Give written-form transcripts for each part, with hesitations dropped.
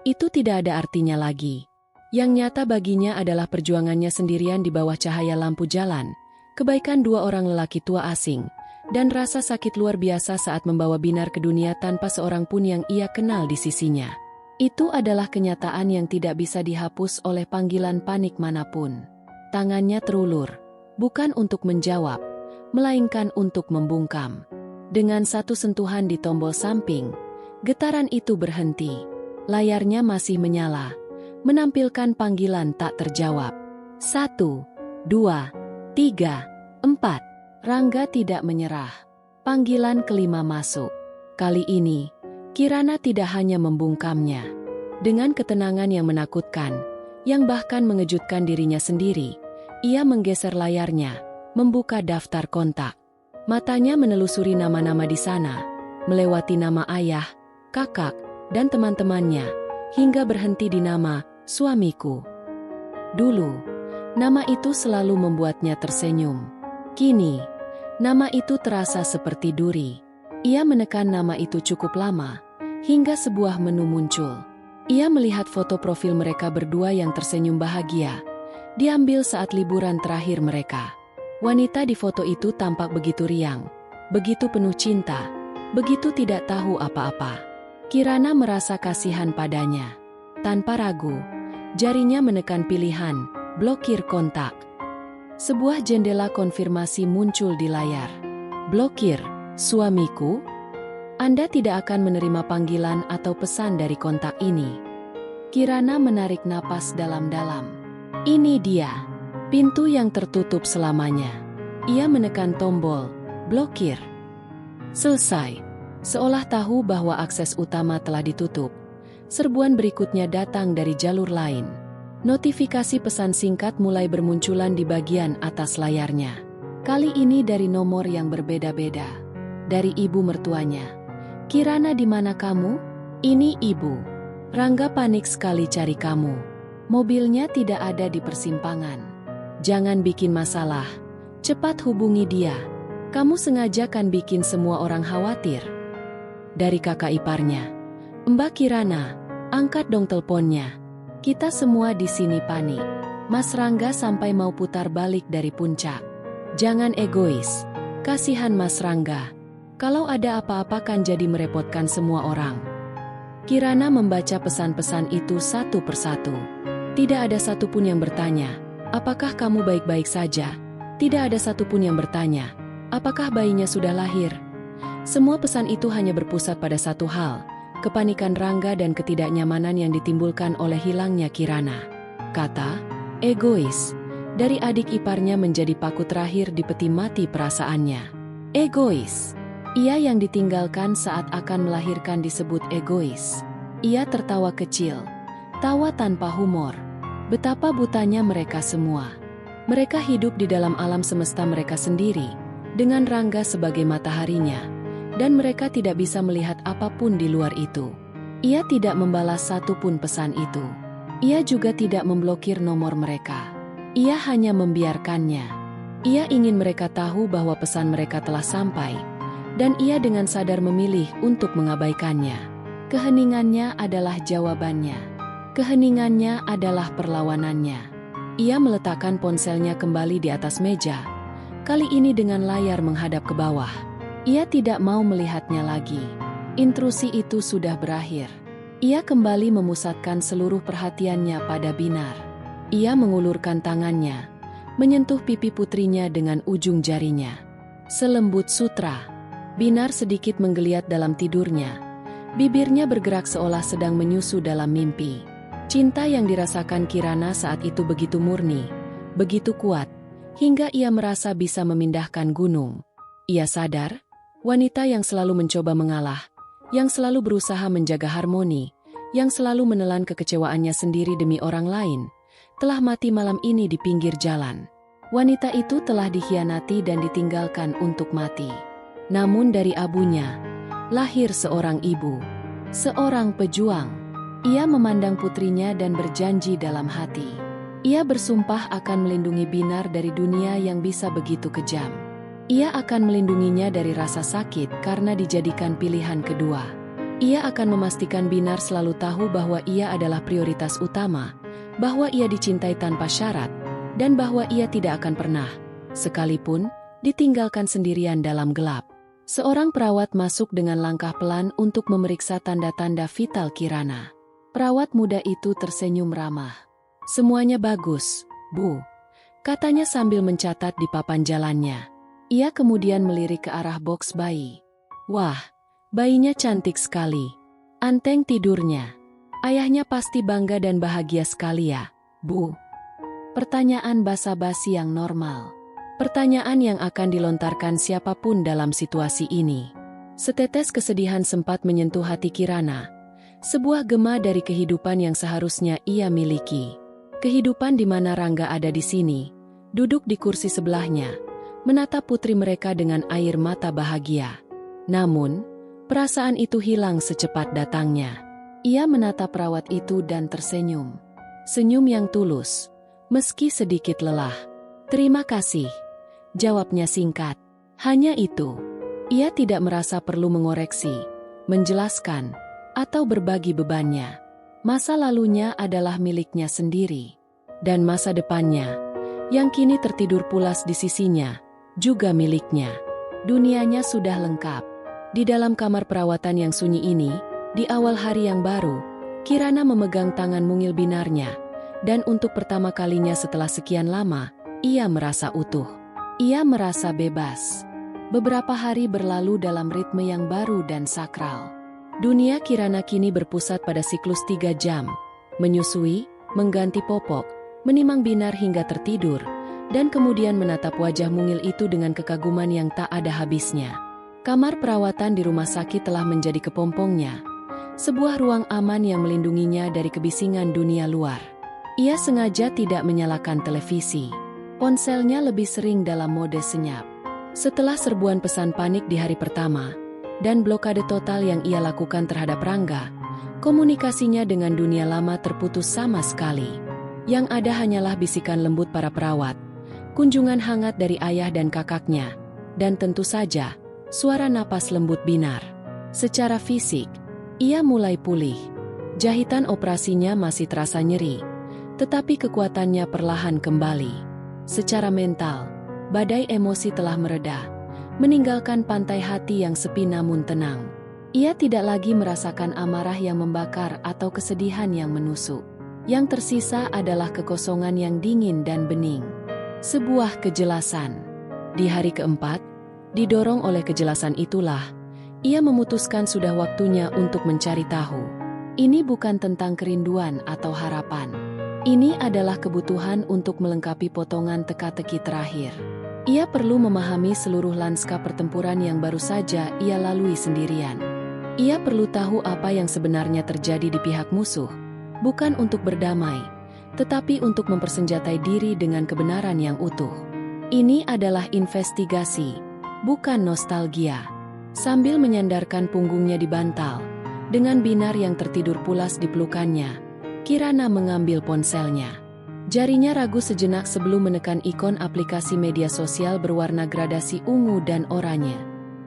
itu tidak ada artinya lagi. Yang nyata baginya adalah perjuangannya sendirian di bawah cahaya lampu jalan, kebaikan dua orang lelaki tua asing, dan rasa sakit luar biasa saat membawa Binar ke dunia tanpa seorang pun yang ia kenal di sisinya. Itu adalah kenyataan yang tidak bisa dihapus oleh panggilan panik manapun. Tangannya terulur, bukan untuk menjawab, melainkan untuk membungkam. Dengan satu sentuhan di tombol samping, getaran itu berhenti. Layarnya masih menyala, menampilkan panggilan tak terjawab. 1, 2, 3, 4. Rangga tidak menyerah. Panggilan kelima masuk. Kali ini, Kirana tidak hanya membungkamnya. Dengan ketenangan yang menakutkan, yang bahkan mengejutkan dirinya sendiri, ia menggeser layarnya, membuka daftar kontak. Matanya menelusuri nama-nama di sana, melewati nama ayah, kakak, dan teman-temannya, hingga berhenti di nama suamiku. Dulu, nama itu selalu membuatnya tersenyum. Kini, nama itu terasa seperti duri. Ia menekan nama itu cukup lama, hingga sebuah menu muncul. Ia melihat foto profil mereka berdua yang tersenyum bahagia, diambil saat liburan terakhir mereka. Wanita di foto itu tampak begitu riang, begitu penuh cinta, begitu tidak tahu apa-apa. Kirana merasa kasihan padanya. Tanpa ragu, jarinya menekan pilihan, blokir kontak. Sebuah jendela konfirmasi muncul di layar. Blokir, suamiku? Anda tidak akan menerima panggilan atau pesan dari kontak ini. Kirana menarik napas dalam-dalam. Ini dia, pintu yang tertutup selamanya. Ia menekan tombol, blokir. Selesai. Seolah tahu bahwa akses utama telah ditutup, serbuan berikutnya datang dari jalur lain. Notifikasi pesan singkat mulai bermunculan di bagian atas layarnya. Kali ini dari nomor yang berbeda-beda. Dari ibu mertuanya. Kirana, di mana kamu? Ini ibu. Rangga panik sekali cari kamu. Mobilnya tidak ada di persimpangan. Jangan bikin masalah. Cepat hubungi dia. Kamu sengaja kan bikin semua orang khawatir. Dari kakak iparnya. Mbak Kirana, angkat dong teleponnya. Kita semua di sini panik. Mas Rangga sampai mau putar balik dari puncak. Jangan egois. Kasihan Mas Rangga. Kalau ada apa-apa kan jadi merepotkan semua orang. Kirana membaca pesan-pesan itu satu persatu. Tidak ada satupun yang bertanya, apakah kamu baik-baik saja? Tidak ada satupun yang bertanya, apakah bayinya sudah lahir? Semua pesan itu hanya berpusat pada satu hal, kepanikan Rangga dan ketidaknyamanan yang ditimbulkan oleh hilangnya Kirana. Kata, egois, dari adik iparnya menjadi paku terakhir di peti mati perasaannya. Egois. Ia yang ditinggalkan saat akan melahirkan disebut egois. Ia tertawa kecil, tawa tanpa humor. Betapa butanya mereka semua. Mereka hidup di dalam alam semesta mereka sendiri, dengan Rangga sebagai mataharinya, dan mereka tidak bisa melihat apapun di luar itu. Ia tidak membalas satupun pesan itu. Ia juga tidak memblokir nomor mereka. Ia hanya membiarkannya. Ia ingin mereka tahu bahwa pesan mereka telah sampai, dan ia dengan sadar memilih untuk mengabaikannya. Keheningannya adalah jawabannya. Keheningannya adalah perlawanannya. Ia meletakkan ponselnya kembali di atas meja, kali ini dengan layar menghadap ke bawah. Ia tidak mau melihatnya lagi. Intrusi itu sudah berakhir. Ia kembali memusatkan seluruh perhatiannya pada Binar. Ia mengulurkan tangannya, menyentuh pipi putrinya dengan ujung jarinya. Selembut sutra. Binar sedikit menggeliat dalam tidurnya. Bibirnya bergerak seolah sedang menyusu dalam mimpi. Cinta yang dirasakan Kirana saat itu begitu murni, begitu kuat, hingga ia merasa bisa memindahkan gunung. Ia sadar, wanita yang selalu mencoba mengalah, yang selalu berusaha menjaga harmoni, yang selalu menelan kekecewaannya sendiri demi orang lain, telah mati malam ini di pinggir jalan. Wanita itu telah dikhianati dan ditinggalkan untuk mati. Namun dari abunya, lahir seorang ibu, seorang pejuang. Ia memandang putrinya dan berjanji dalam hati. Ia bersumpah akan melindungi Binar dari dunia yang bisa begitu kejam. Ia akan melindunginya dari rasa sakit karena dijadikan pilihan kedua. Ia akan memastikan Binar selalu tahu bahwa ia adalah prioritas utama, bahwa ia dicintai tanpa syarat, dan bahwa ia tidak akan pernah, sekalipun, ditinggalkan sendirian dalam gelap. Seorang perawat masuk dengan langkah pelan untuk memeriksa tanda-tanda vital Kirana. Perawat muda itu tersenyum ramah. "Semuanya bagus, Bu," katanya sambil mencatat di papan jalannya. Ia kemudian melirik ke arah boks bayi. "Wah, bayinya cantik sekali. Anteng tidurnya. Ayahnya pasti bangga dan bahagia sekali ya, Bu." Pertanyaan basa-basi yang normal. Pertanyaan yang akan dilontarkan siapapun dalam situasi ini. Setetes kesedihan sempat menyentuh hati Kirana. Sebuah gema dari kehidupan yang seharusnya ia miliki. Kehidupan di mana Rangga ada di sini, duduk di kursi sebelahnya, menatap putri mereka dengan air mata bahagia. Namun, perasaan itu hilang secepat datangnya. Ia menatap perawat itu dan tersenyum. Senyum yang tulus, meski sedikit lelah. "Terima kasih," jawabnya singkat. Hanya itu. Ia tidak merasa perlu mengoreksi, menjelaskan, atau berbagi bebannya. Masa lalunya adalah miliknya sendiri. Dan masa depannya, yang kini tertidur pulas di sisinya, juga miliknya. Dunianya sudah lengkap. Di dalam kamar perawatan yang sunyi ini, di awal hari yang baru, Kirana memegang tangan mungil Binarnya, dan untuk pertama kalinya setelah sekian lama, ia merasa utuh. Ia merasa bebas. Beberapa hari berlalu dalam ritme yang baru dan sakral. Dunia Kirana kini berpusat pada siklus 3 jam, menyusui, mengganti popok, menimang Binar hingga tertidur, dan kemudian menatap wajah mungil itu dengan kekaguman yang tak ada habisnya. Kamar perawatan di rumah sakit telah menjadi kepompongnya, sebuah ruang aman yang melindunginya dari kebisingan dunia luar. Ia sengaja tidak menyalakan televisi. Ponselnya lebih sering dalam mode senyap. Setelah serbuan pesan panik di hari pertama, dan blokade total yang ia lakukan terhadap Rangga, komunikasinya dengan dunia lama terputus sama sekali. Yang ada hanyalah bisikan lembut para perawat, kunjungan hangat dari ayah dan kakaknya, dan tentu saja, suara napas lembut Binar. Secara fisik, ia mulai pulih. Jahitan operasinya masih terasa nyeri, tetapi kekuatannya perlahan kembali. Secara mental, badai emosi telah mereda, meninggalkan pantai hati yang sepi namun tenang. Ia tidak lagi merasakan amarah yang membakar atau kesedihan yang menusuk. Yang tersisa adalah kekosongan yang dingin dan bening. Sebuah kejelasan. Di hari keempat, didorong oleh kejelasan itulah, ia memutuskan sudah waktunya untuk mencari tahu. Ini bukan tentang kerinduan atau harapan. Ini adalah kebutuhan untuk melengkapi potongan teka-teki terakhir. Ia perlu memahami seluruh lanskap pertempuran yang baru saja ia lalui sendirian. Ia perlu tahu apa yang sebenarnya terjadi di pihak musuh, bukan untuk berdamai, tetapi untuk mempersenjatai diri dengan kebenaran yang utuh. Ini adalah investigasi, bukan nostalgia. Sambil menyandarkan punggungnya di bantal, dengan Binar yang tertidur pulas di pelukannya, Kirana mengambil ponselnya. Jarinya ragu sejenak sebelum menekan ikon aplikasi media sosial berwarna gradasi ungu dan oranye.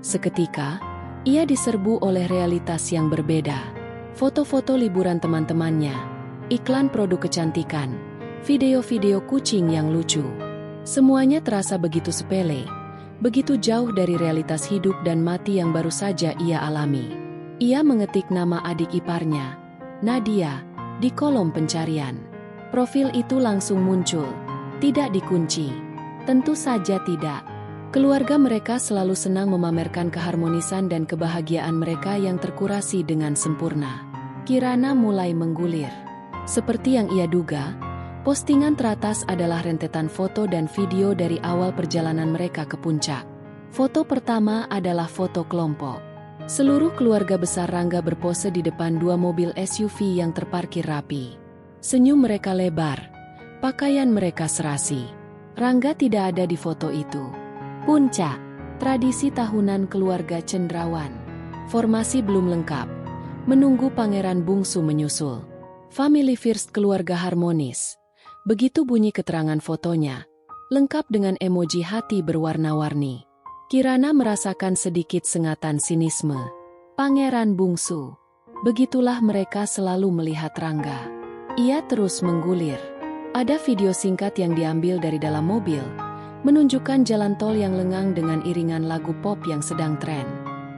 Seketika, ia diserbu oleh realitas yang berbeda. Foto-foto liburan teman-temannya, iklan produk kecantikan, video-video kucing yang lucu. Semuanya terasa begitu sepele, begitu jauh dari realitas hidup dan mati yang baru saja ia alami. Ia mengetik nama adik iparnya, Nadia, di kolom pencarian. Profil itu langsung muncul, tidak dikunci. Tentu saja tidak. Keluarga mereka selalu senang memamerkan keharmonisan dan kebahagiaan mereka yang terkurasi dengan sempurna. Kirana mulai menggulir. Seperti yang ia duga, postingan teratas adalah rentetan foto dan video dari awal perjalanan mereka ke puncak. Foto pertama adalah foto kelompok. Seluruh keluarga besar Rangga berpose di depan 2 mobil SUV yang terparkir rapi. Senyum mereka lebar, pakaian mereka serasi. Rangga tidak ada di foto itu. Puncak, tradisi tahunan keluarga cendrawan. Formasi belum lengkap, menunggu pangeran bungsu menyusul. Family first, keluarga harmonis. Begitu bunyi keterangan fotonya, lengkap dengan emoji hati berwarna-warni. Kirana merasakan sedikit sengatan sinisme. Pangeran bungsu, Begitulah mereka selalu melihat Rangga. Ia terus menggulir. Ada video singkat yang diambil dari dalam mobil, menunjukkan jalan tol yang lengang dengan iringan lagu pop yang sedang tren.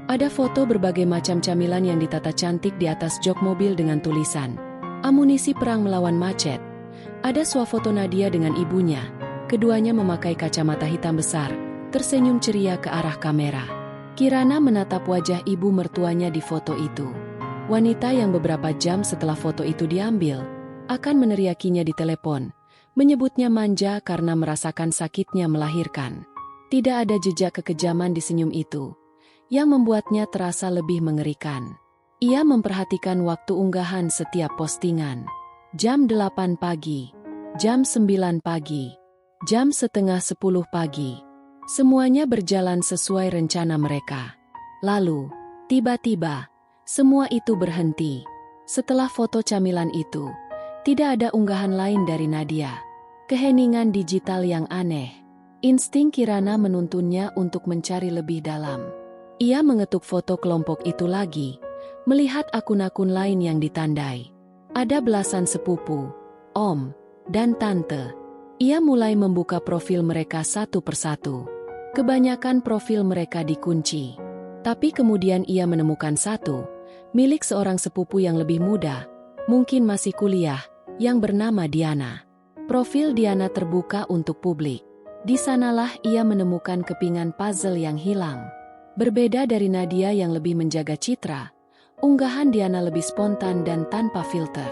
Ada foto berbagai macam camilan yang ditata cantik di atas jok mobil dengan tulisan, "Amunisi perang melawan macet." Ada swafoto Nadia dengan ibunya. Keduanya memakai kacamata hitam besar, tersenyum ceria ke arah kamera. Kirana menatap wajah ibu mertuanya di foto itu. Wanita yang beberapa jam setelah foto itu diambil, akan meneriakinya di telepon, menyebutnya manja karena merasakan sakitnya melahirkan. Tidak ada jejak kekejaman di senyum itu, yang membuatnya terasa lebih mengerikan. Ia memperhatikan waktu unggahan setiap postingan. Jam 8 pagi, jam 9 pagi, jam setengah 10 pagi. Semuanya berjalan sesuai rencana mereka. Lalu, tiba-tiba, semua itu berhenti. Setelah foto camilan itu, tidak ada unggahan lain dari Nadia. Keheningan digital yang aneh. Insting Kirana menuntunnya untuk mencari lebih dalam. Ia mengetuk foto kelompok itu lagi, melihat akun-akun lain yang ditandai. Ada belasan sepupu, om, dan tante. Ia mulai membuka profil mereka satu persatu. Kebanyakan profil mereka dikunci. Tapi kemudian ia menemukan satu, milik seorang sepupu yang lebih muda, mungkin masih kuliah, yang bernama Diana. Profil Diana terbuka untuk publik. Di sanalah ia menemukan kepingan puzzle yang hilang. Berbeda dari Nadia yang lebih menjaga citra, unggahan Diana lebih spontan dan tanpa filter.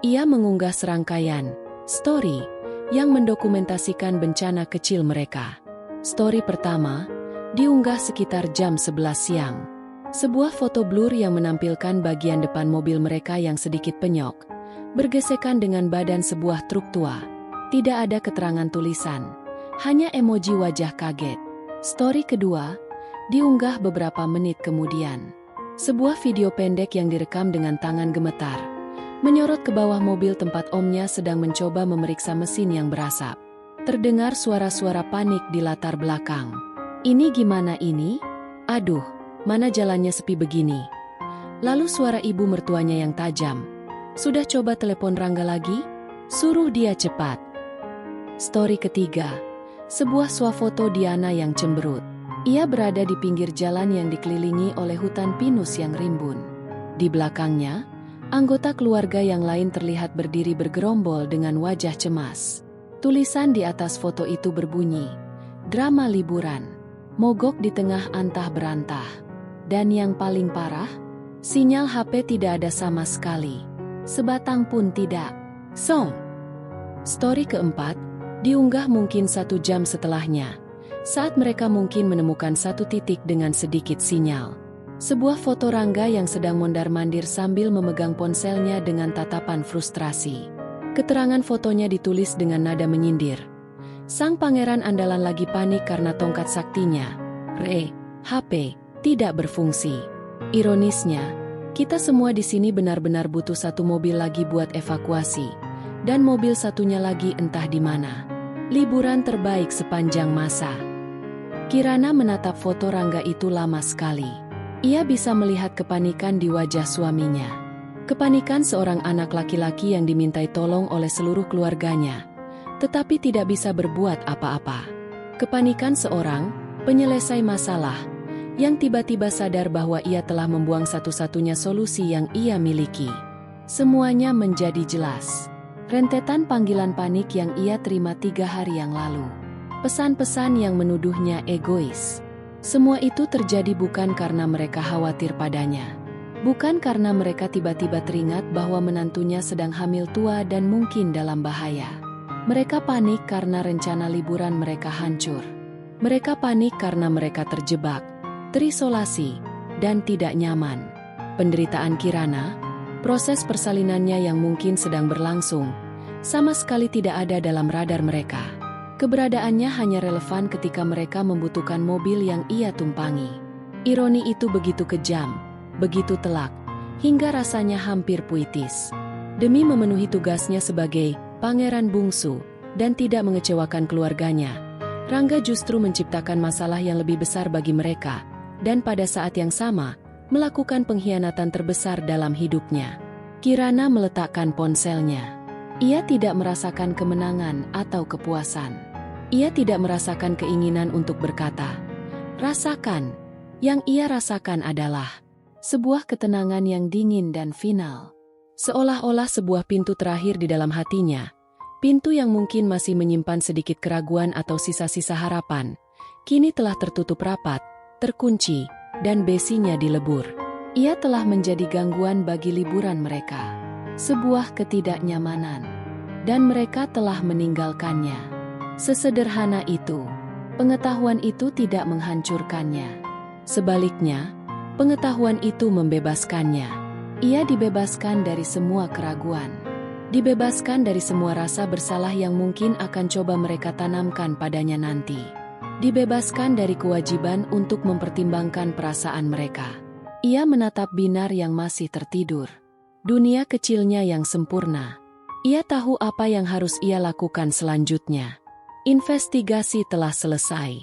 Ia mengunggah serangkaian story yang mendokumentasikan bencana kecil mereka. Story pertama diunggah sekitar jam 11 siang. Sebuah foto blur yang menampilkan bagian depan mobil mereka yang sedikit penyok, bergesekan dengan badan sebuah truk tua. Tidak ada keterangan tulisan, hanya emoji wajah kaget. Story kedua diunggah beberapa menit kemudian. Sebuah video pendek yang direkam dengan tangan gemetar, menyorot ke bawah mobil tempat omnya sedang mencoba memeriksa mesin yang berasap. Terdengar suara-suara panik di latar belakang. Ini gimana ini? Aduh, mana jalannya sepi begini? Lalu suara ibu mertuanya yang tajam. Sudah coba telepon Rangga lagi? Suruh dia cepat. Story ketiga. Sebuah swafoto Diana yang cemberut. Ia berada di pinggir jalan yang dikelilingi oleh hutan pinus yang rimbun. Di belakangnya, anggota keluarga yang lain terlihat berdiri bergerombol dengan wajah cemas. Tulisan di atas foto itu berbunyi, "Drama liburan, mogok di tengah antah berantah." Dan yang paling parah, sinyal HP tidak ada sama sekali. Sebatang pun tidak. Story keempat diunggah mungkin 1 jam setelahnya, saat mereka mungkin menemukan satu titik dengan sedikit sinyal. Sebuah foto Rangga yang sedang mondar-mandir sambil memegang ponselnya dengan tatapan frustrasi. Keterangan fotonya ditulis dengan nada menyindir. Sang pangeran andalan lagi panik karena tongkat saktinya, HP, tidak berfungsi. Ironisnya, kita semua di sini benar-benar butuh satu mobil lagi buat evakuasi, dan mobil satunya lagi entah di mana. Liburan terbaik sepanjang masa. Kirana menatap foto Rangga itu lama sekali. Ia bisa melihat kepanikan di wajah suaminya. Kepanikan seorang anak laki-laki yang dimintai tolong oleh seluruh keluarganya, tetapi tidak bisa berbuat apa-apa. Kepanikan seorang penyelesai masalah yang tiba-tiba sadar bahwa ia telah membuang satu-satunya solusi yang ia miliki. Semuanya menjadi jelas. Rentetan panggilan panik yang ia terima 3 hari yang lalu. Pesan-pesan yang menuduhnya egois. Semua itu terjadi bukan karena mereka khawatir padanya. Bukan karena mereka tiba-tiba teringat bahwa menantunya sedang hamil tua dan mungkin dalam bahaya. Mereka panik karena rencana liburan mereka hancur. Mereka panik karena mereka terjebak, terisolasi, dan tidak nyaman. Penderitaan Kirana, proses persalinannya yang mungkin sedang berlangsung, sama sekali tidak ada dalam radar mereka. Keberadaannya hanya relevan ketika mereka membutuhkan mobil yang ia tumpangi. Ironi itu begitu kejam, begitu telak, hingga rasanya hampir puitis. Demi memenuhi tugasnya sebagai pangeran bungsu dan tidak mengecewakan keluarganya, Rangga justru menciptakan masalah yang lebih besar bagi mereka, dan pada saat yang sama, melakukan pengkhianatan terbesar dalam hidupnya. Kirana meletakkan ponselnya. Ia tidak merasakan kemenangan atau kepuasan. Ia tidak merasakan keinginan untuk berkata, "Rasakan." Yang ia rasakan adalah sebuah ketenangan yang dingin dan final. Seolah-olah sebuah pintu terakhir di dalam hatinya. Pintu yang mungkin masih menyimpan sedikit keraguan atau sisa-sisa harapan, kini telah tertutup rapat, terkunci, dan besinya dilebur. Ia telah menjadi gangguan bagi liburan mereka. Sebuah ketidaknyamanan. Dan mereka telah meninggalkannya. Sesederhana itu. Pengetahuan itu tidak menghancurkannya. Sebaliknya, pengetahuan itu membebaskannya. Ia dibebaskan dari semua keraguan. Dibebaskan dari semua rasa bersalah yang mungkin akan coba mereka tanamkan padanya nanti. Dibebaskan dari kewajiban untuk mempertimbangkan perasaan mereka. Ia menatap Binar yang masih tertidur. Dunia kecilnya yang sempurna. Ia tahu apa yang harus ia lakukan selanjutnya. Investigasi telah selesai.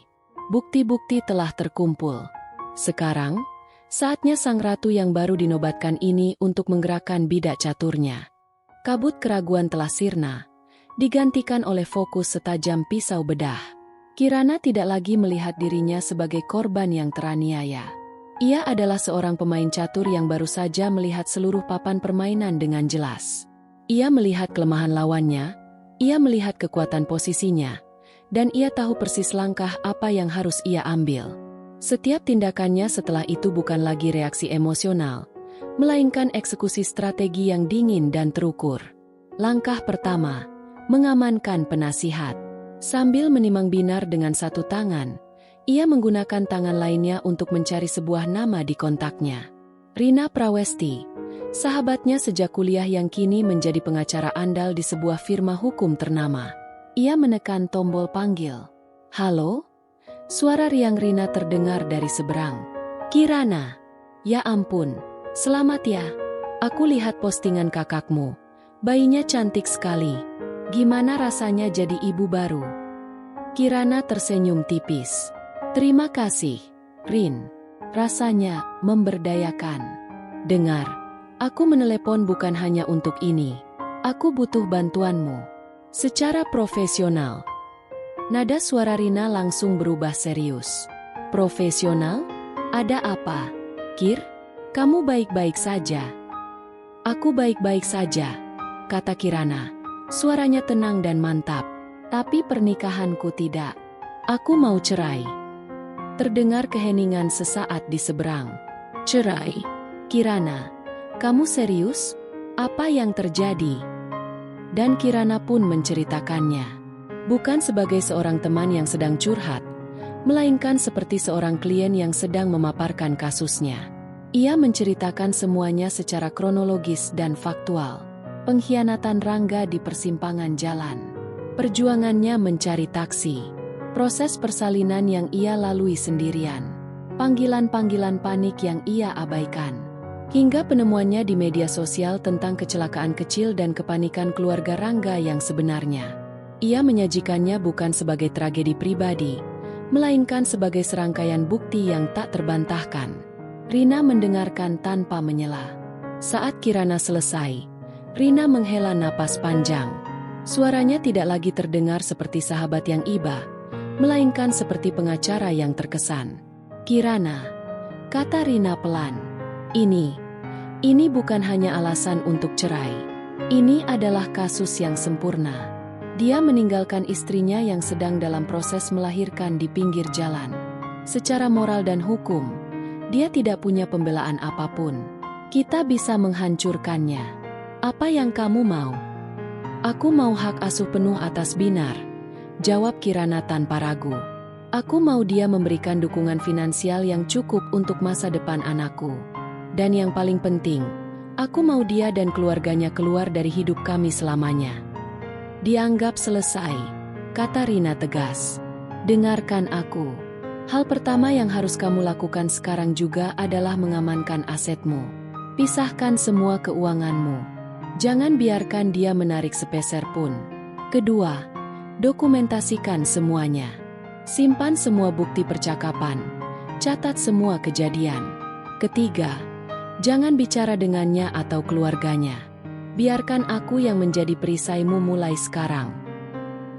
Bukti-bukti telah terkumpul. Sekarang, saatnya sang ratu yang baru dinobatkan ini untuk menggerakkan bidak caturnya. Kabut keraguan telah sirna, digantikan oleh fokus setajam pisau bedah. Kirana tidak lagi melihat dirinya sebagai korban yang teraniaya. Ia adalah seorang pemain catur yang baru saja melihat seluruh papan permainan dengan jelas. Ia melihat kelemahan lawannya, ia melihat kekuatan posisinya, dan ia tahu persis langkah apa yang harus ia ambil. Setiap tindakannya setelah itu bukan lagi reaksi emosional, melainkan eksekusi strategi yang dingin dan terukur. Langkah pertama, mengamankan penasihat. Sambil menimang Binar dengan satu tangan, ia menggunakan tangan lainnya untuk mencari sebuah nama di kontaknya. Rina Prawesti, sahabatnya sejak kuliah yang kini menjadi pengacara andal di sebuah firma hukum ternama. Ia menekan tombol panggil. "Halo?" Suara riang Rina terdengar dari seberang. "Kirana." "Ya ampun, selamat ya. Aku lihat postingan kakakmu. Bayinya cantik sekali. Gimana rasanya jadi ibu baru?" Kirana tersenyum tipis. "Terima kasih, Rin. Rasanya memberdayakan. Dengar, aku menelepon bukan hanya untuk ini. Aku butuh bantuanmu. Secara profesional." Nada suara Rina langsung berubah serius. "Profesional? Ada apa, Kir? Kamu baik-baik saja?" "Aku baik-baik saja," kata Kirana. Suaranya tenang dan mantap. "Tapi pernikahanku tidak. Aku mau cerai." Terdengar keheningan sesaat di seberang. "Cerai? Kirana, kamu serius? Apa yang terjadi?" Dan Kirana pun menceritakannya. Bukan sebagai seorang teman yang sedang curhat, melainkan seperti seorang klien yang sedang memaparkan kasusnya. Ia menceritakan semuanya secara kronologis dan faktual. Pengkhianatan Rangga di persimpangan jalan. Perjuangannya mencari taksi. Proses persalinan yang ia lalui sendirian. Panggilan-panggilan panik yang ia abaikan. Hingga penemuannya di media sosial tentang kecelakaan kecil dan kepanikan keluarga Rangga yang sebenarnya. Ia menyajikannya bukan sebagai tragedi pribadi, melainkan sebagai serangkaian bukti yang tak terbantahkan. Rina mendengarkan tanpa menyela. Saat Kirana selesai, Rina menghela napas panjang. Suaranya tidak lagi terdengar seperti sahabat yang iba, melainkan seperti pengacara yang terkesan. "Kirana," kata Rina pelan, Ini bukan hanya alasan untuk cerai. Ini adalah kasus yang sempurna." Dia meninggalkan istrinya yang sedang dalam proses melahirkan di pinggir jalan. Secara moral dan hukum, dia tidak punya pembelaan apapun. Kita bisa menghancurkannya. Apa yang kamu mau? "Aku mau hak asuh penuh atas Binar," jawab Kirana tanpa ragu. "Aku mau dia memberikan dukungan finansial yang cukup untuk masa depan anakku. Dan yang paling penting, aku mau dia dan keluarganya keluar dari hidup kami selamanya." "Dianggap selesai," kata Rina tegas. "Dengarkan aku. Hal pertama yang harus kamu lakukan sekarang juga adalah mengamankan asetmu. Pisahkan semua keuanganmu. Jangan biarkan dia menarik sepeser pun. Kedua, dokumentasikan semuanya. Simpan semua bukti percakapan. Catat semua kejadian. Ketiga, jangan bicara dengannya atau keluarganya. Biarkan aku yang menjadi perisaimu mulai sekarang.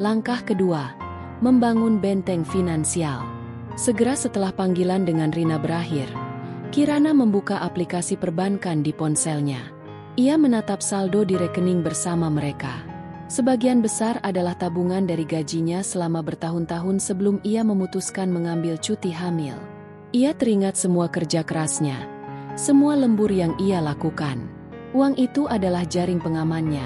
Langkah kedua, membangun benteng finansial. Segera setelah panggilan dengan Rina berakhir, Kirana membuka aplikasi perbankan di ponselnya. Ia menatap saldo di rekening bersama mereka. Sebagian besar adalah tabungan dari gajinya selama bertahun-tahun sebelum ia memutuskan mengambil cuti hamil. Ia teringat semua kerja kerasnya, semua lembur yang ia lakukan. Uang itu adalah jaring pengamannya,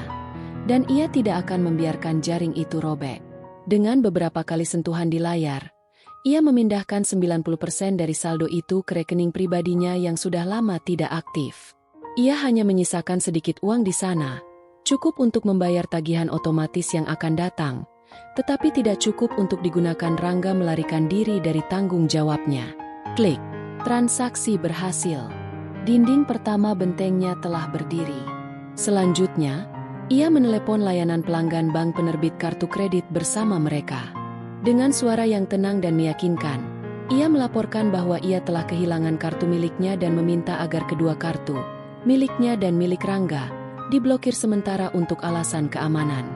dan ia tidak akan membiarkan jaring itu robek. Dengan beberapa kali sentuhan di layar, ia memindahkan 90% dari saldo itu ke rekening pribadinya yang sudah lama tidak aktif. Ia hanya menyisakan sedikit uang di sana, cukup untuk membayar tagihan otomatis yang akan datang, tetapi tidak cukup untuk digunakan Rangga melarikan diri dari tanggung jawabnya. Klik. Transaksi berhasil. Dinding pertama bentengnya telah berdiri. Selanjutnya, ia menelepon layanan pelanggan bank penerbit kartu kredit bersama mereka. Dengan suara yang tenang dan meyakinkan, ia melaporkan bahwa ia telah kehilangan kartu miliknya dan meminta agar kedua kartu, miliknya dan milik Rangga, diblokir sementara untuk alasan keamanan.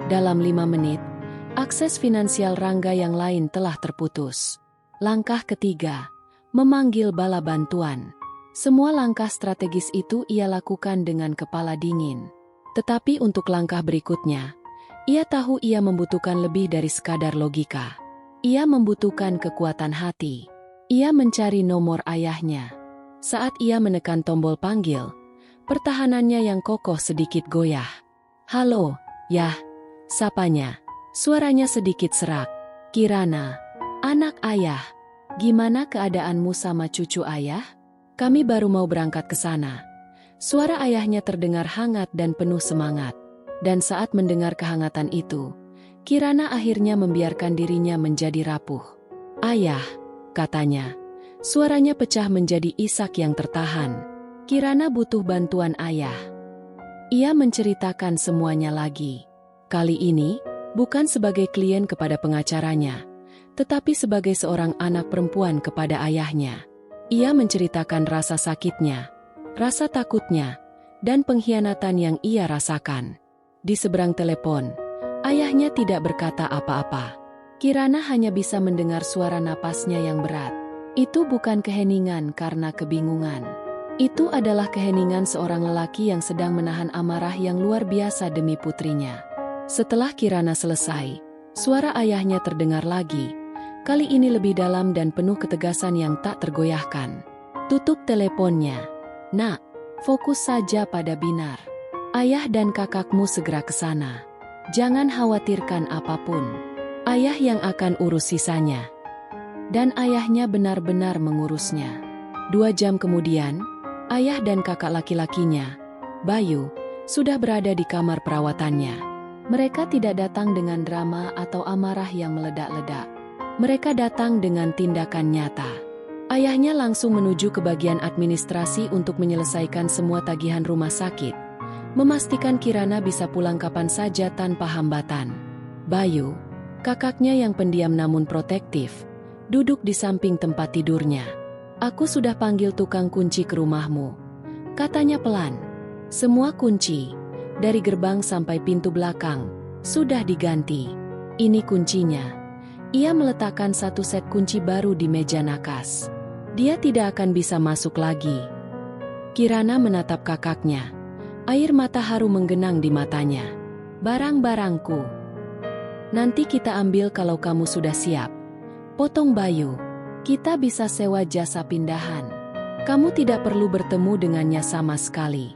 Dalam 5 menit, akses finansial Rangga yang lain telah terputus. Langkah ketiga, memanggil bala bantuan. Semua langkah strategis itu ia lakukan dengan kepala dingin. Tetapi untuk langkah berikutnya, ia tahu ia membutuhkan lebih dari sekadar logika. Ia membutuhkan kekuatan hati. Ia mencari nomor ayahnya. Saat ia menekan tombol panggil, pertahanannya yang kokoh sedikit goyah. "Halo, Yah," sapanya. Suaranya sedikit serak. "Kirana, anak ayah. Gimana keadaanmu sama cucu ayah? Kami baru mau berangkat ke sana." Suara ayahnya terdengar hangat dan penuh semangat. Dan saat mendengar kehangatan itu, Kirana akhirnya membiarkan dirinya menjadi rapuh. "Ayah," katanya. Suaranya pecah menjadi isak yang tertahan. Kirana butuh bantuan ayah. Ia menceritakan semuanya lagi. Kali ini, bukan sebagai klien kepada pengacaranya, tetapi sebagai seorang anak perempuan kepada ayahnya. Ia menceritakan rasa sakitnya, rasa takutnya, dan pengkhianatan yang ia rasakan. Di seberang telepon, ayahnya tidak berkata apa-apa. Kirana hanya bisa mendengar suara napasnya yang berat. Itu bukan keheningan karena kebingungan. Itu adalah keheningan seorang lelaki yang sedang menahan amarah yang luar biasa demi putrinya. Setelah Kirana selesai, suara ayahnya terdengar lagi. Kali ini lebih dalam dan penuh ketegasan yang tak tergoyahkan. "Tutup teleponnya. Nak, fokus saja pada Binar. Ayah dan kakakmu segera ke sana. Jangan khawatirkan apapun. Ayah yang akan urus sisanya." Dan ayahnya benar-benar mengurusnya. 2 jam kemudian, ayah dan kakak laki-lakinya, Bayu, sudah berada di kamar perawatannya. Mereka tidak datang dengan drama atau amarah yang meledak-ledak. Mereka datang dengan tindakan nyata. Ayahnya langsung menuju ke bagian administrasi untuk menyelesaikan semua tagihan rumah sakit, memastikan Kirana bisa pulang kapan saja tanpa hambatan. Bayu, kakaknya yang pendiam namun protektif, duduk di samping tempat tidurnya. "Aku sudah panggil tukang kunci ke rumahmu," katanya pelan. "Semua kunci, dari gerbang sampai pintu belakang, sudah diganti. Ini kuncinya." Ia meletakkan 1 set kunci baru di meja nakas. Dia tidak akan bisa masuk lagi. Kirana menatap kakaknya. Air mata haru menggenang di matanya. "Barang-barangku nanti kita ambil kalau kamu sudah siap," potong Bayu. "Kita bisa sewa jasa pindahan. Kamu tidak perlu bertemu dengannya sama sekali."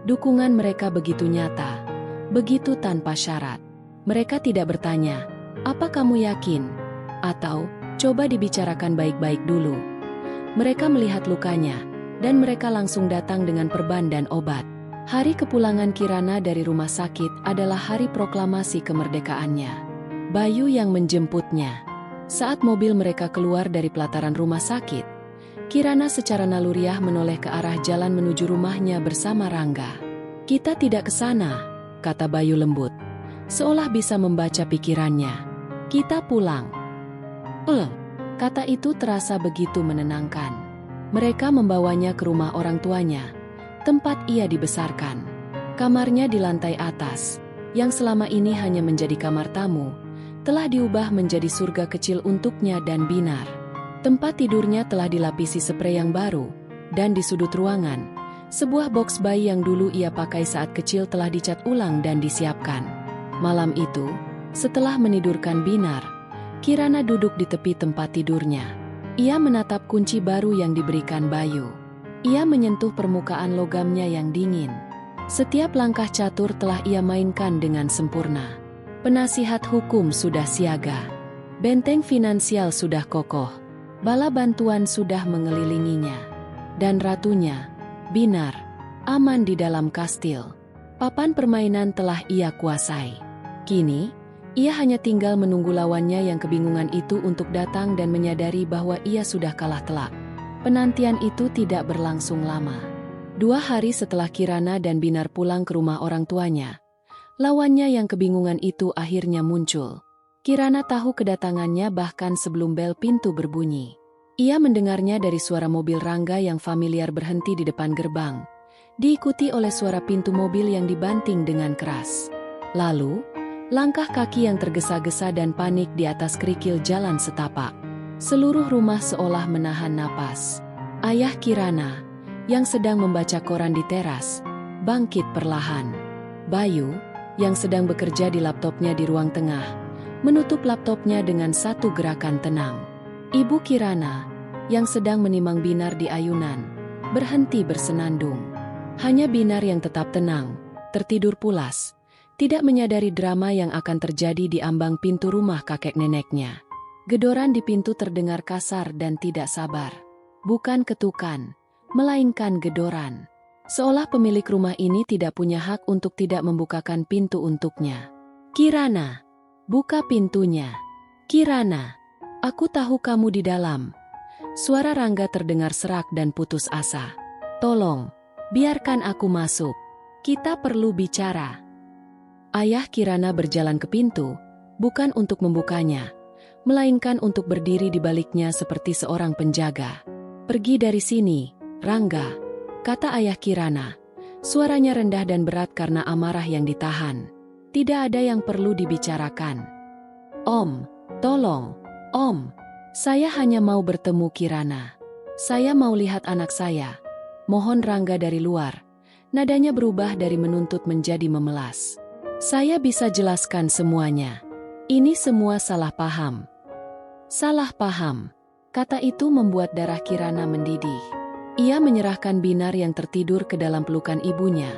Dukungan mereka begitu nyata, begitu tanpa syarat. Mereka tidak bertanya, "Apa kamu yakin?" atau "Coba dibicarakan baik-baik dulu." Mereka melihat lukanya, dan mereka langsung datang dengan perban dan obat. Hari kepulangan Kirana dari rumah sakit adalah hari proklamasi kemerdekaannya. Bayu yang menjemputnya. Saat mobil mereka keluar dari pelataran rumah sakit, Kirana secara naluriah menoleh ke arah jalan menuju rumahnya bersama Rangga. "Kita tidak ke sana," kata Bayu lembut, seolah bisa membaca pikirannya. "Kita pulang." Kata itu terasa begitu menenangkan. Mereka membawanya ke rumah orang tuanya, tempat ia dibesarkan. Kamarnya di lantai atas, yang selama ini hanya menjadi kamar tamu, telah diubah menjadi surga kecil untuknya dan Binar. Tempat tidurnya telah dilapisi sprei yang baru, dan di sudut ruangan, sebuah box bayi yang dulu ia pakai saat kecil telah dicat ulang dan disiapkan. Malam itu, setelah menidurkan Binar, Kirana duduk di tepi tempat tidurnya. Ia menatap kunci baru yang diberikan Bayu. Ia menyentuh permukaan logamnya yang dingin. Setiap langkah catur telah ia mainkan dengan sempurna. Penasihat hukum sudah siaga. Benteng finansial sudah kokoh. Bala bantuan sudah mengelilinginya. Dan ratunya, Binar, aman di dalam kastil. Papan permainan telah ia kuasai. Kini, ia hanya tinggal menunggu lawannya yang kebingungan itu untuk datang dan menyadari bahwa ia sudah kalah telak. Penantian itu tidak berlangsung lama. 2 hari setelah Kirana dan Binar pulang ke rumah orang tuanya, lawannya yang kebingungan itu akhirnya muncul. Kirana tahu kedatangannya bahkan sebelum bel pintu berbunyi. Ia mendengarnya dari suara mobil Rangga yang familiar berhenti di depan gerbang, diikuti oleh suara pintu mobil yang dibanting dengan keras. Lalu, langkah kaki yang tergesa-gesa dan panik di atas kerikil jalan setapak. Seluruh rumah seolah menahan napas. Ayah Kirana, yang sedang membaca koran di teras, bangkit perlahan. Bayu, yang sedang bekerja di laptopnya di ruang tengah, menutup laptopnya dengan satu gerakan tenang. Ibu Kirana, yang sedang menimang Binar di ayunan, berhenti bersenandung. Hanya Binar yang tetap tenang, tertidur pulas, tidak menyadari drama yang akan terjadi di ambang pintu rumah kakek neneknya. Gedoran di pintu terdengar kasar dan tidak sabar. Bukan ketukan, melainkan gedoran. Seolah pemilik rumah ini tidak punya hak untuk tidak membukakan pintu untuknya. Kirana, buka pintunya. Kirana, aku tahu kamu di dalam. Suara Rangga terdengar serak dan putus asa. Tolong, biarkan aku masuk. Kita perlu bicara. Ayah Kirana berjalan ke pintu, bukan untuk membukanya, melainkan untuk berdiri di baliknya seperti seorang penjaga. Pergi dari sini, Rangga, kata ayah Kirana. Suaranya rendah dan berat karena amarah yang ditahan. Tidak ada yang perlu dibicarakan. Om, tolong, Om. Saya hanya mau bertemu Kirana. Saya mau lihat anak saya. Mohon Rangga dari luar. Nadanya berubah dari menuntut menjadi memelas. Saya bisa jelaskan semuanya. Ini semua salah paham. Salah paham. Kata itu membuat darah Kirana mendidih. Ia menyerahkan Binar yang tertidur ke dalam pelukan ibunya,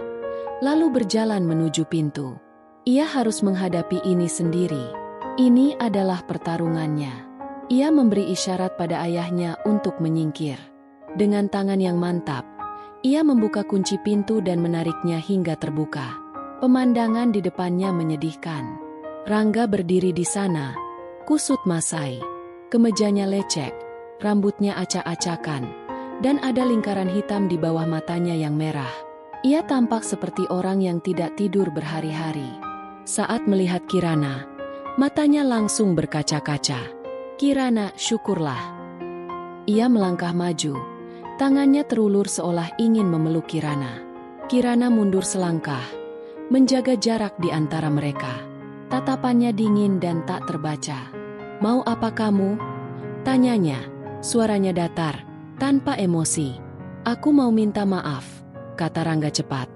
lalu berjalan menuju pintu. Ia harus menghadapi ini sendiri. Ini adalah pertarungannya. Ia memberi isyarat pada ayahnya untuk menyingkir. Dengan tangan yang mantap, ia membuka kunci pintu dan menariknya hingga terbuka. Pemandangan di depannya menyedihkan. Rangga berdiri di sana, kusut masai. Kemejanya lecek, rambutnya acak-acakan, dan ada lingkaran hitam di bawah matanya yang merah. Ia tampak seperti orang yang tidak tidur berhari-hari. Saat melihat Kirana, matanya langsung berkaca-kaca. Kirana, syukurlah. Ia melangkah maju, tangannya terulur seolah ingin memeluk Kirana. Kirana mundur selangkah, menjaga jarak di antara mereka. Tatapannya dingin dan tak terbaca. Mau apa kamu? Tanyanya, suaranya datar, tanpa emosi. Aku mau minta maaf, kata Rangga cepat.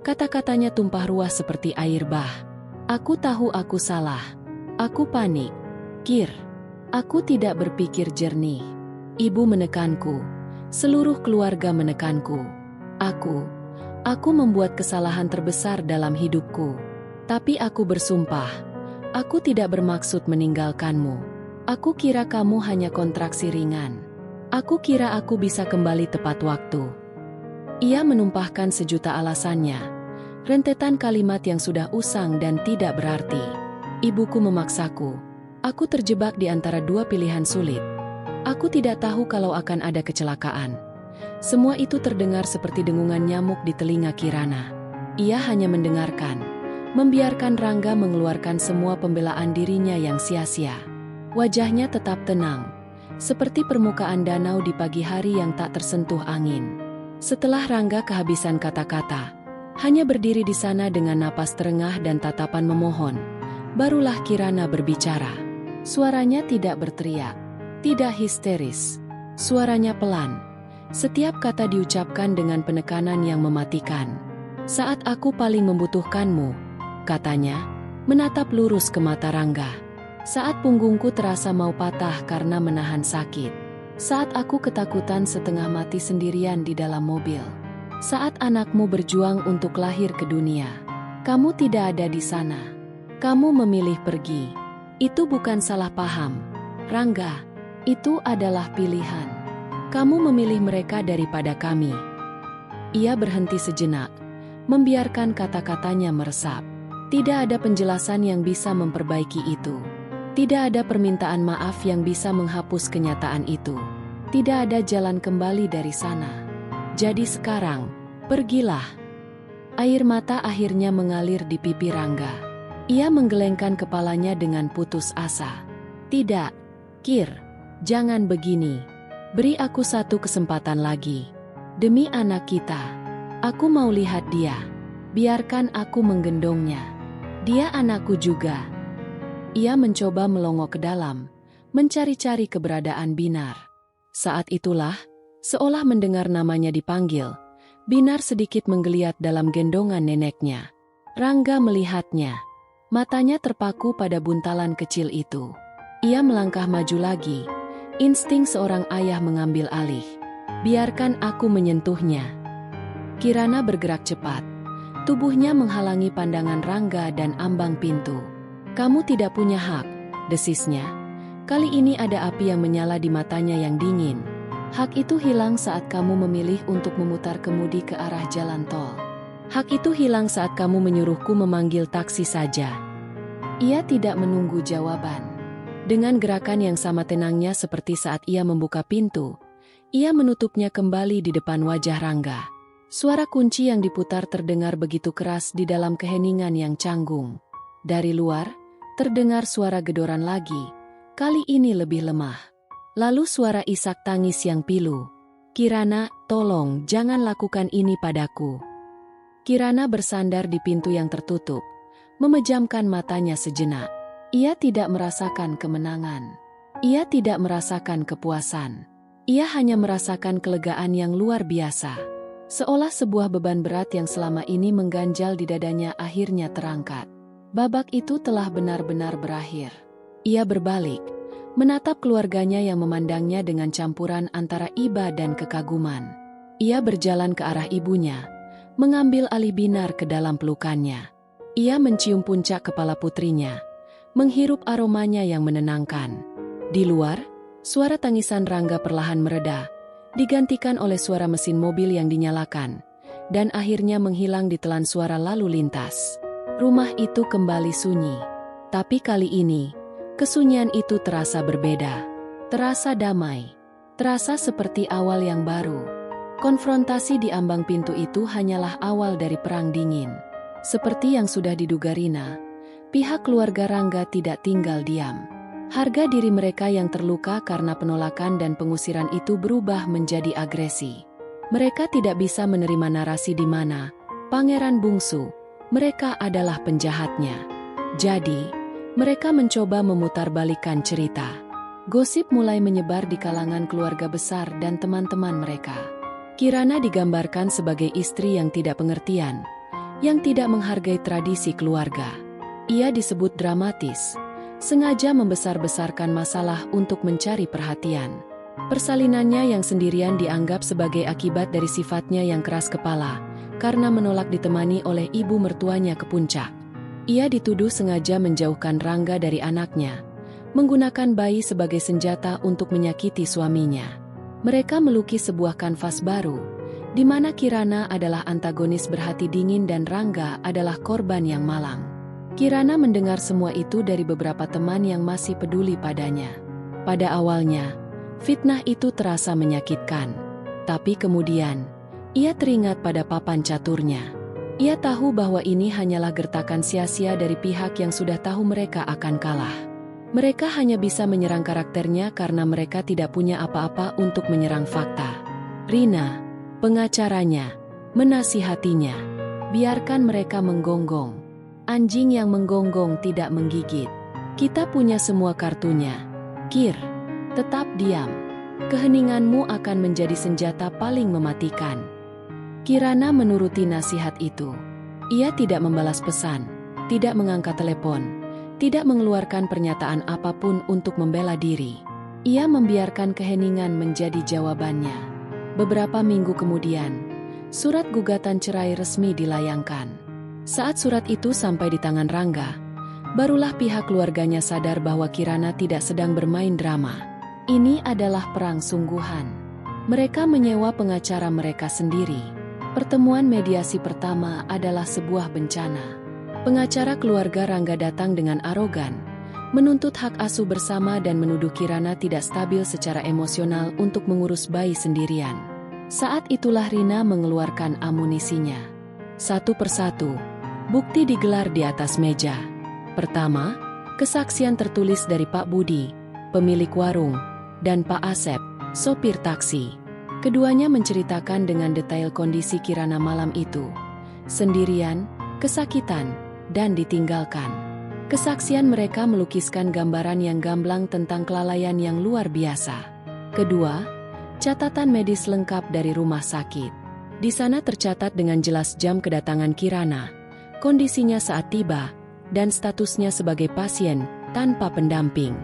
Kata-katanya tumpah ruah seperti air bah. Aku tahu aku salah. Aku panik. Kir. Aku tidak berpikir jernih. Ibu menekanku. Seluruh keluarga menekanku. Aku membuat kesalahan terbesar dalam hidupku. Tapi aku bersumpah. Aku tidak bermaksud meninggalkanmu. Aku kira kamu hanya kontraksi ringan. Aku kira aku bisa kembali tepat waktu. Ia menumpahkan sejuta alasannya. Rentetan kalimat yang sudah usang dan tidak berarti. Ibuku memaksaku. Aku terjebak di antara dua pilihan sulit. Aku tidak tahu kalau akan ada kecelakaan. Semua itu terdengar seperti dengungan nyamuk di telinga Kirana. Ia hanya mendengarkan, membiarkan Rangga mengeluarkan semua pembelaan dirinya yang sia-sia. Wajahnya tetap tenang, seperti permukaan danau di pagi hari yang tak tersentuh angin. Setelah Rangga kehabisan kata-kata, hanya berdiri di sana dengan napas terengah dan tatapan memohon, barulah Kirana berbicara. Suaranya tidak berteriak, tidak histeris. Suaranya pelan. Setiap kata diucapkan dengan penekanan yang mematikan. "Saat aku paling membutuhkanmu," katanya, menatap lurus ke mata Rangga. "Saat punggungku terasa mau patah karena menahan sakit. Saat aku ketakutan setengah mati sendirian di dalam mobil. Saat anakmu berjuang untuk lahir ke dunia. Kamu tidak ada di sana. Kamu memilih pergi. Itu bukan salah paham, Rangga. Itu adalah pilihan. Kamu memilih mereka daripada kami." Ia berhenti sejenak, membiarkan kata-katanya meresap. Tidak ada penjelasan yang bisa memperbaiki itu. Tidak ada permintaan maaf yang bisa menghapus kenyataan itu. Tidak ada jalan kembali dari sana. Jadi sekarang, pergilah. Air mata akhirnya mengalir di pipi Rangga. Ia menggelengkan kepalanya dengan putus asa. "Tidak, Kir, jangan begini. Beri aku satu kesempatan lagi. Demi anak kita. Aku mau lihat dia. Biarkan aku menggendongnya. Dia anakku juga." Ia mencoba melongo ke dalam, mencari-cari keberadaan Binar. Saat itulah, seolah mendengar namanya dipanggil, Binar sedikit menggeliat dalam gendongan neneknya. Rangga melihatnya. Matanya terpaku pada buntalan kecil itu. Ia melangkah maju lagi. Insting seorang ayah mengambil alih. "Biarkan aku menyentuhnya." Kirana bergerak cepat. Tubuhnya menghalangi pandangan Rangga dan ambang pintu. "Kamu tidak punya hak," desisnya. Kali ini ada api yang menyala di matanya yang dingin. "Hak itu hilang saat kamu memilih untuk memutar kemudi ke arah jalan tol. Hak itu hilang saat kamu menyuruhku memanggil taksi saja." Ia tidak menunggu jawaban. Dengan gerakan yang sama tenangnya seperti saat ia membuka pintu, ia menutupnya kembali di depan wajah Rangga. Suara kunci yang diputar terdengar begitu keras di dalam keheningan yang canggung. Dari luar, terdengar suara gedoran lagi, kali ini lebih lemah. Lalu suara isak tangis yang pilu. "Kirana, tolong jangan lakukan ini padaku." Kirana bersandar di pintu yang tertutup, memejamkan matanya sejenak. Ia tidak merasakan kemenangan. Ia tidak merasakan kepuasan. Ia hanya merasakan kelegaan yang luar biasa. Seolah sebuah beban berat yang selama ini mengganjal di dadanya akhirnya terangkat. Babak itu telah benar-benar berakhir. Ia berbalik, menatap keluarganya yang memandangnya dengan campuran antara iba dan kekaguman. Ia berjalan ke arah ibunya, mengambil alih Binar ke dalam pelukannya. Ia mencium puncak kepala putrinya, menghirup aromanya yang menenangkan. Di luar, suara tangisan Rangga perlahan mereda, digantikan oleh suara mesin mobil yang dinyalakan, dan akhirnya menghilang di telan suara lalu lintas. Rumah itu kembali sunyi. Tapi kali ini, kesunyian itu terasa berbeda. Terasa damai. Terasa seperti awal yang baru. Konfrontasi di ambang pintu itu hanyalah awal dari perang dingin. Seperti yang sudah diduga Rina, pihak keluarga Rangga tidak tinggal diam. Harga diri mereka yang terluka karena penolakan dan pengusiran itu berubah menjadi agresi. Mereka tidak bisa menerima narasi di mana pangeran bungsu, mereka adalah penjahatnya. Jadi, mereka mencoba memutarbalikkan cerita. Gosip mulai menyebar di kalangan keluarga besar dan teman-teman mereka. Kirana digambarkan sebagai istri yang tidak pengertian, yang tidak menghargai tradisi keluarga. Ia disebut dramatis, sengaja membesar-besarkan masalah untuk mencari perhatian. Persalinannya yang sendirian dianggap sebagai akibat dari sifatnya yang keras kepala, karena menolak ditemani oleh ibu mertuanya ke puncak. Ia dituduh sengaja menjauhkan Rangga dari anaknya, menggunakan bayi sebagai senjata untuk menyakiti suaminya. Mereka melukis sebuah kanvas baru, di mana Kirana adalah antagonis berhati dingin dan Rangga adalah korban yang malang. Kirana mendengar semua itu dari beberapa teman yang masih peduli padanya. Pada awalnya, fitnah itu terasa menyakitkan. Tapi kemudian, ia teringat pada papan caturnya. Ia tahu bahwa ini hanyalah gertakan sia-sia dari pihak yang sudah tahu mereka akan kalah. Mereka hanya bisa menyerang karakternya karena mereka tidak punya apa-apa untuk menyerang fakta. Rina, pengacaranya, menasihatinya. Biarkan mereka menggonggong. Anjing yang menggonggong tidak menggigit. Kita punya semua kartunya. Kir, tetap diam. Keheninganmu akan menjadi senjata paling mematikan. Kirana menuruti nasihat itu. Ia tidak membalas pesan, tidak mengangkat telepon, tidak mengeluarkan pernyataan apapun untuk membela diri. Ia membiarkan keheningan menjadi jawabannya. Beberapa minggu kemudian, surat gugatan cerai resmi dilayangkan. Saat surat itu sampai di tangan Rangga, barulah pihak keluarganya sadar bahwa Kirana tidak sedang bermain drama. Ini adalah perang sungguhan. Mereka menyewa pengacara mereka sendiri. Pertemuan mediasi pertama adalah sebuah bencana. Pengacara keluarga Rangga datang dengan arogan, menuntut hak asuh bersama dan menuduh Kirana tidak stabil secara emosional untuk mengurus bayi sendirian. Saat itulah Rina mengeluarkan amunisinya. Satu persatu, bukti digelar di atas meja. Pertama, kesaksian tertulis dari Pak Budi, pemilik warung, dan Pak Asep, sopir taksi. Keduanya menceritakan dengan detail kondisi Kirana malam itu. Sendirian, kesakitan, dan ditinggalkan. Kesaksian mereka melukiskan gambaran yang gamblang tentang kelalaian yang luar biasa. Kedua, catatan medis lengkap dari rumah sakit. Di sana tercatat dengan jelas jam kedatangan Kirana, kondisinya saat tiba, dan statusnya sebagai pasien tanpa pendamping.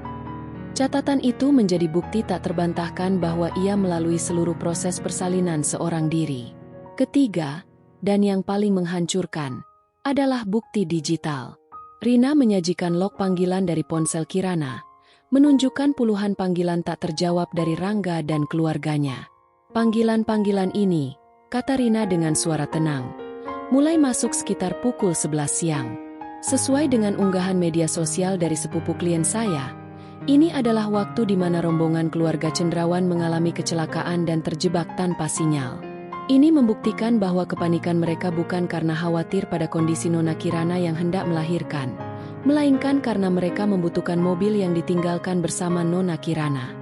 Catatan itu menjadi bukti tak terbantahkan bahwa ia melalui seluruh proses persalinan seorang diri. Ketiga, dan yang paling menghancurkan, adalah bukti digital. Rina menyajikan log panggilan dari ponsel Kirana, menunjukkan puluhan panggilan tak terjawab dari Rangga dan keluarganya. Panggilan-panggilan ini, kata Rina dengan suara tenang, mulai masuk sekitar pukul 11 siang. Sesuai dengan unggahan media sosial dari sepupu klien saya, ini adalah waktu di mana rombongan keluarga Cendrawan mengalami kecelakaan dan terjebak tanpa sinyal. Ini membuktikan bahwa kepanikan mereka bukan karena khawatir pada kondisi Nona Kirana yang hendak melahirkan, melainkan karena mereka membutuhkan mobil yang ditinggalkan bersama Nona Kirana.